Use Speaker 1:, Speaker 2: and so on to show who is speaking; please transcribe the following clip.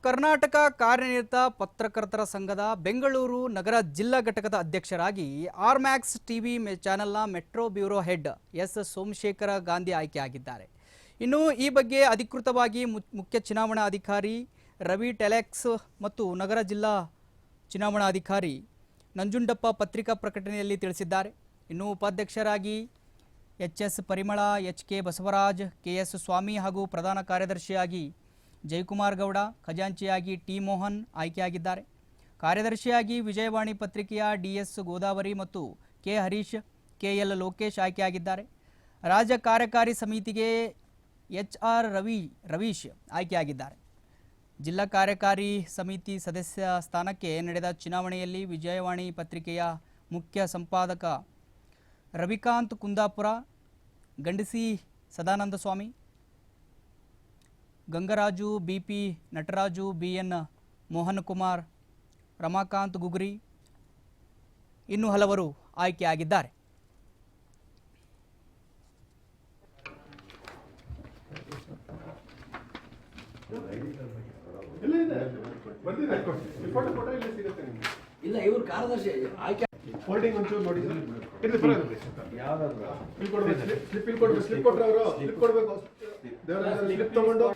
Speaker 1: ಕರ್ನಾಟಕ ಕಾರ್ಯನಿರತ ಪತ್ರಕರ್ತರ ಸಂಘದ ಬೆಂಗಳೂರು ನಗರ ಜಿಲ್ಲಾ ಘಟಕದ ಅಧ್ಯಕ್ಷರಾಗಿ ಆರ್ಮ್ಯಾಕ್ಸ್ ಟಿವಿ ಚಾನೆಲ್ನ metro bureau head S Somashekhara Gandhi ಆಯ್ಕೆಯಾಗಿದ್ದಾರೆ. ಇನ್ನು ಈ ಬಗ್ಗೆ ಅಧಿಕೃತವಾಗಿ ಮುಖ್ಯ ಚುನಾವಣಾ ಅಧಿಕಾರಿ ರವಿ ಟೆಲೆಕ್ಸ್ ಮತ್ತು ನಗರ ಜಿಲ್ಲಾ ಚುನಾವಣಾ ಅಧಿಕಾರಿ ನಂಜುಂಡಪ್ಪ ಪತ್ರಿಕಾ ಪ್ರಕಟಣೆಯಲ್ಲಿ ತಿಳಿಸಿದ್ದಾರೆ. ಇನ್ನು ಉಪಾಧ್ಯಕ್ಷರಾಗಿ ಎಚ್.ಎಸ್. ಪರಿಮಳ, ಎಚ್.ಕೆ. ಬಸವರಾಜ್, ಕೆ.ಎಸ್. ಸ್ವಾಮಿ ಹಾಗೂ ಪ್ರಧಾನ ಕಾರ್ಯದರ್ಶಿಯಾಗಿ ಜಯಕುಮಾರ್ ಗೌಡ, ಖಜಾಂಚಿಯಾಗಿ ಟಿ ಮೋಹನ್ ಆಯ್ಕೆಯಾಗಿದ್ದಾರೆ. ಕಾರ್ಯದರ್ಶಿಯಾಗಿ ವಿಜಯವಾಣಿ ಪತ್ರಿಕೆಯ ಡಿ.ಎಸ್. ಗೋದಾವರಿ ಮತ್ತು ಕೆ. ಹರೀಶ್, ಕೆ.ಎಲ್. ಲೋಕೇಶ್ ಆಯ್ಕೆಯಾಗಿದ್ದಾರೆ. ರಾಜ್ಯ ಕಾರ್ಯಕಾರಿ ಸಮಿತಿಗೆ ಎಚ್.ಆರ್. ರವೀಶ್ ಆಯ್ಕೆಯಾಗಿದ್ದಾರೆ. ಜಿಲ್ಲಾ ಕಾರ್ಯಕಾರಿ ಸಮಿತಿ ಸದಸ್ಯ ಸ್ಥಾನಕ್ಕೆ ನಡೆದ ಚುನಾವಣೆಯಲ್ಲಿ ವಿಜಯವಾಣಿ ಪತ್ರಿಕೆಯ ಮುಖ್ಯ ಸಂಪಾದಕ ರವಿಕಾಂತ್ ಕುಂದಾಪುರ, ಗಂಡಸಿ ಸದಾನಂದ ಸ್ವಾಮಿ, ಗಂಗರಾಜು, ಬಿ.ಪಿ. ನಟರಾಜು, ಬಿ.ಎನ್. ಮೋಹನ್ ಕುಮಾರ್, ರಮಾಕಾಂತ್ ಗುಗ್ರಿ ಇನ್ನೂ ಹಲವರು ಆಯ್ಕೆಯಾಗಿದ್ದಾರೆ.
Speaker 2: ಇಲ್ಲ, ಇವರು ಕಾರ್ಯದರ್ಶಿ ಆಯ್ಕೆ
Speaker 3: ಹೋಲ್ಡಿಂಗ್ ಒಂಚೂರು ನೋಡಿ ಸರ್. ಇಲ್ಲಿ ಬರೋದು ಯಾವ್ದಾದ್ರು ಸ್ಲಿಪ್ ಕೊಡ್ಬೇಕು, ಸ್ಲಿಪ್ ಕೊಟ್ರೆ ಅವರು ಸ್ಲಿಪ್ ಕೊಡಬೇಕು. ದೇವರ ಸ್ಲಿಪ್ ತಗೊಂಡು